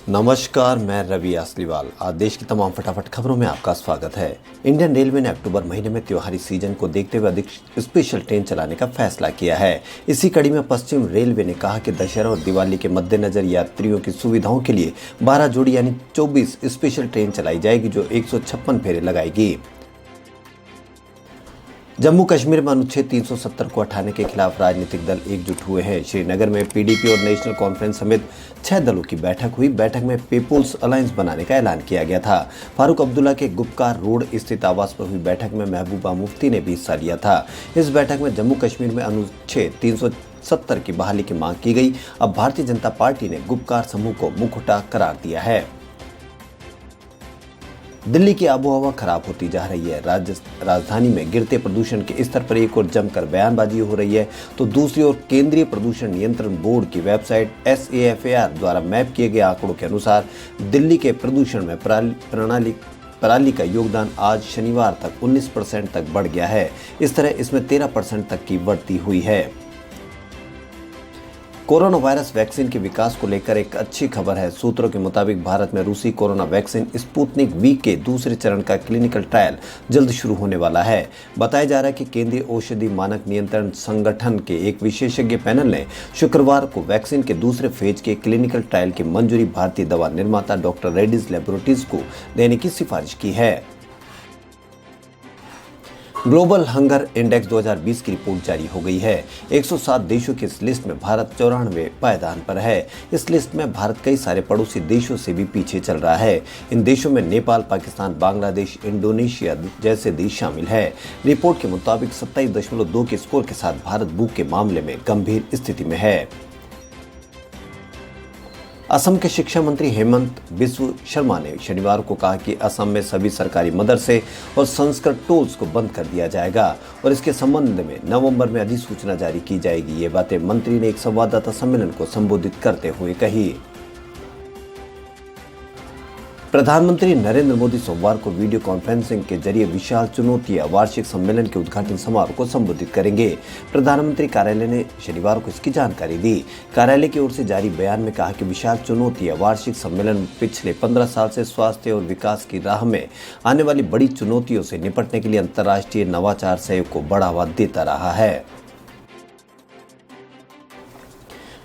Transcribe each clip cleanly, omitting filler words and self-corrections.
नमस्कार, मैं रवि असलीवाल। आज देश की तमाम फटाफट खबरों में आपका स्वागत है। इंडियन रेलवे ने अक्टूबर महीने में त्योहारी सीजन को देखते हुए अधिक स्पेशल ट्रेन चलाने का फैसला किया है। इसी कड़ी में पश्चिम रेलवे ने कहा कि दशहरा और दिवाली के मद्देनजर यात्रियों की सुविधाओं के लिए 12 जोड़ी यानी 24 स्पेशल ट्रेन चलाई जाएगी, जो 156 फेरे लगाएगी। जम्मू कश्मीर में अनुच्छेद 370 को हटाने के खिलाफ राजनीतिक दल एकजुट हुए हैं। श्रीनगर में पीडीपी और नेशनल कॉन्फ्रेंस समेत 6 दलों की बैठक हुई। बैठक में पीपुल्स अलायंस बनाने का ऐलान किया गया था। फारूक अब्दुल्ला के गुपकार रोड स्थित आवास पर हुई बैठक में महबूबा मुफ्ती ने भी हिस्सा लिया था। इस बैठक में जम्मू कश्मीर में अनुच्छेद 370 की बहाली की मांग की गई। अब भारतीय जनता पार्टी ने गुपकार समूह को मुखौटा करार दिया है। दिल्ली की आबोहवा खराब होती जा रही है। राजधानी में गिरते प्रदूषण के स्तर पर एक ओर जमकर बयानबाजी हो रही है, तो दूसरी ओर केंद्रीय प्रदूषण नियंत्रण बोर्ड की वेबसाइट SAFAR द्वारा मैप किए गए आंकड़ों के अनुसार दिल्ली के प्रदूषण में पराली का योगदान आज शनिवार तक 19% तक बढ़ गया है। इस तरह इसमें 13% तक की बढ़ती हुई है। कोरोना वायरस वैक्सीन के विकास को लेकर एक अच्छी खबर है। सूत्रों के मुताबिक भारत में रूसी कोरोना वैक्सीन स्पुतनिक V के दूसरे चरण का क्लिनिकल ट्रायल जल्द शुरू होने वाला है। बताया जा रहा है कि केंद्रीय औषधि मानक नियंत्रण संगठन के एक विशेषज्ञ पैनल ने शुक्रवार को वैक्सीन के दूसरे फेज के क्लिनिकल ट्रायल की मंजूरी भारतीय दवा निर्माता डॉक्टर रेड्डीज लैबोरेटरीज को देने की सिफारिश की है। ग्लोबल हंगर इंडेक्स 2020 की रिपोर्ट जारी हो गई है। 107 देशों की इस लिस्ट में भारत 94वें पायदान पर है। इस लिस्ट में भारत कई सारे पड़ोसी देशों से भी पीछे चल रहा है। इन देशों में नेपाल, पाकिस्तान, बांग्लादेश, इंडोनेशिया जैसे देश शामिल है। रिपोर्ट के मुताबिक 27.2 के स्कोर के साथ भारत भूख के मामले में गंभीर स्थिति में है। असम के शिक्षा मंत्री हेमंत बिस्व शर्मा ने शनिवार को कहा कि असम में सभी सरकारी मदरसे और संस्कृत टोल्स को बंद कर दिया जाएगा और इसके संबंध में नवंबर में अधिसूचना जारी की जाएगी। ये बातें मंत्री ने एक संवाददाता सम्मेलन को संबोधित करते हुए कही। प्रधानमंत्री नरेंद्र मोदी सोमवार को वीडियो कॉन्फ्रेंसिंग के जरिए विशाल चुनौतियां वार्षिक सम्मेलन के उद्घाटन समारोह को संबोधित करेंगे। प्रधानमंत्री कार्यालय ने शनिवार को इसकी जानकारी दी। कार्यालय की ओर से जारी बयान में कहा कि विशाल चुनौतियां वार्षिक सम्मेलन पिछले 15 साल से स्वास्थ्य और विकास की राह में आने वाली बड़ी चुनौतियों से निपटने के लिए अंतर्राष्ट्रीय नवाचार सहयोग को बढ़ावा देता रहा है।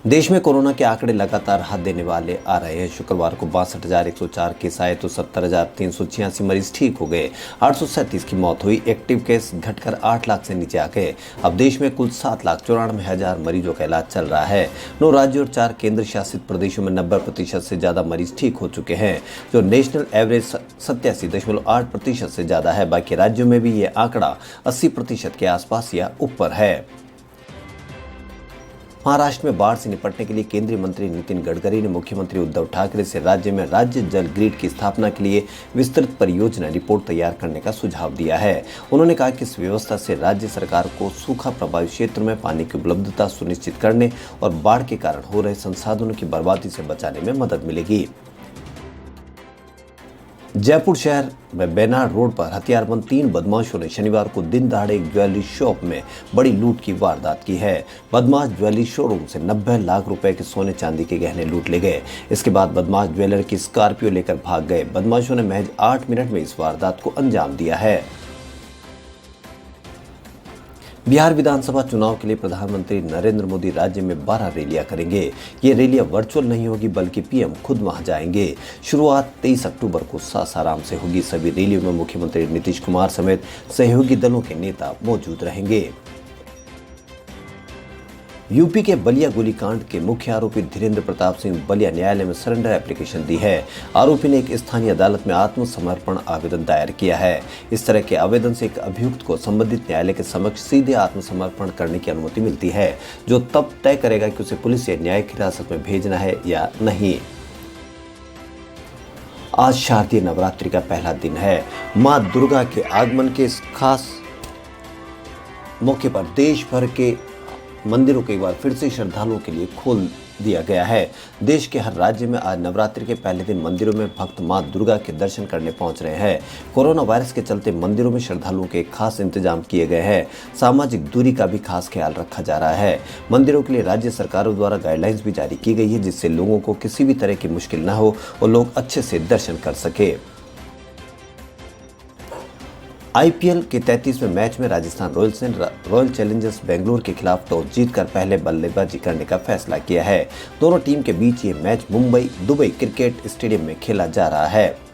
देश में कोरोना के आंकड़े लगातार हाथ देने वाले आ रहे हैं। शुक्रवार को 62,104 केस आए तो 70,386 मरीज ठीक हो गए। 837 की मौत हुई। एक्टिव केस घटकर 8 लाख से नीचे आ गए। अब देश में कुल 7,94,000 मरीजों का इलाज चल रहा है। 9 राज्यों और 4 केंद्र शासित प्रदेशों में 90% से ज्यादा मरीज ठीक हो चुके हैं, जो नेशनल एवरेज 87.8% से ज्यादा है। बाकी राज्यों में भी ये आंकड़ा 80% के आसपास या ऊपर है। महाराष्ट्र में बाढ़ से निपटने के लिए केंद्रीय मंत्री नितिन गडकरी ने मुख्यमंत्री उद्धव ठाकरे से राज्य में राज्य जल ग्रिड की स्थापना के लिए विस्तृत परियोजना रिपोर्ट तैयार करने का सुझाव दिया है। उन्होंने कहा कि इस व्यवस्था से राज्य सरकार को सूखा प्रभावित क्षेत्रों में पानी की उपलब्धता सुनिश्चित करने और बाढ़ के कारण हो रहे संसाधनों की बर्बादी से बचाने में मदद मिलेगी। जयपुर शहर में बेनाड रोड पर हथियारबंद 3 बदमाशों ने शनिवार को दिन दहाड़े एक ज्वेलरी शॉप में बड़ी लूट की वारदात की है। बदमाश ज्वेलरी शोरूम से 90 लाख रुपए के सोने चांदी के गहने लूट ले गए। इसके बाद बदमाश ज्वेलर की स्कॉर्पियो लेकर भाग गए। बदमाशों ने महज 8 मिनट में इस वारदात को अंजाम दिया है। बिहार विधानसभा चुनाव के लिए प्रधानमंत्री नरेंद्र मोदी राज्य में 12 रैलियां करेंगे। ये रैलियां वर्चुअल नहीं होगी, बल्कि पीएम खुद वहां जाएंगे। शुरुआत 23 अक्टूबर को सासाराम से होगी। सभी रैलियों में मुख्यमंत्री नीतीश कुमार समेत सहयोगी दलों के नेता मौजूद रहेंगे। यूपी के बलिया गोलीकांड के मुख्य आरोपी धीरेन्द्र प्रताप सिंह बलिया न्यायालय में सरेंडर एप्लीकेशन दी है। आरोपी ने एक स्थानीय अदालत में आत्मसमर्पण आवेदन दायर किया है। इस तरह के आवेदन से एक अभियुक्त को संबंधित न्यायालय के समक्ष सीधे आत्मसमर्पण करने की अनुमति मिलती है, जो तब तय करेगा कि उसे पुलिस या न्यायिक हिरासत में भेजना है या नहीं। आज शारदीय नवरात्रि का पहला दिन है। मां दुर्गा के आगमन के इस खास मौके पर देश भर के मंदिरों को एक बार फिर से श्रद्धालुओं के लिए खोल दिया गया है। देश के हर राज्य में आज नवरात्रि के पहले दिन मंदिरों में भक्त मां दुर्गा के दर्शन करने पहुंच रहे हैं। कोरोना वायरस के चलते मंदिरों में श्रद्धालुओं के खास इंतजाम किए गए हैं। सामाजिक दूरी का भी खास ख्याल रखा जा रहा है। मंदिरों के लिए राज्य सरकारों द्वारा गाइडलाइंस भी जारी की गई है, जिससे लोगों को किसी भी तरह की मुश्किल न हो और लोग अच्छे से दर्शन कर सके। आईपीएल के 33वें मैच में राजस्थान रॉयल्स ने रॉयल चैलेंजर्स बेंगलुरु के खिलाफ टॉस जीतकर पहले बल्लेबाजी करने का फैसला किया है। दोनों टीम के बीच ये match Mumbai Dubai cricket stadium में खेला जा रहा है।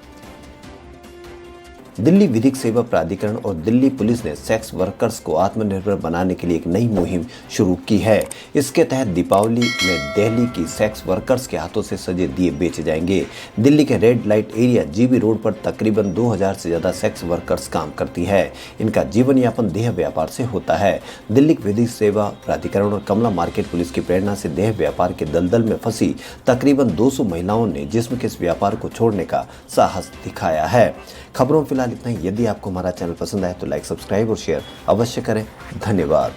दिल्ली विधिक सेवा प्राधिकरण और दिल्ली पुलिस ने सेक्स वर्कर्स को आत्मनिर्भर बनाने के लिए एक नई मुहिम शुरू की है। इसके तहत दीपावली में दिल्ली की सेक्स वर्कर्स के हाथों से सजे दिए बेचे जाएंगे। दिल्ली के red light area GB road पर तकरीबन 2000 से ज्यादा सेक्स वर्कर्स काम करती है। इनका जीवन यापन देह व्यापार से होता है। दिल्ली विधिक सेवा प्राधिकरण और कमला मार्केट पुलिस की प्रेरणा से देह व्यापार के दलदल में फंसी तकरीबन 200 महिलाओं ने जिस्म के इस व्यापार को छोड़ने का साहस दिखाया है। खबरों फिलहाल इतना ही। यदि आपको हमारा चैनल पसंद आए तो लाइक, सब्सक्राइब और शेयर अवश्य करें। धन्यवाद।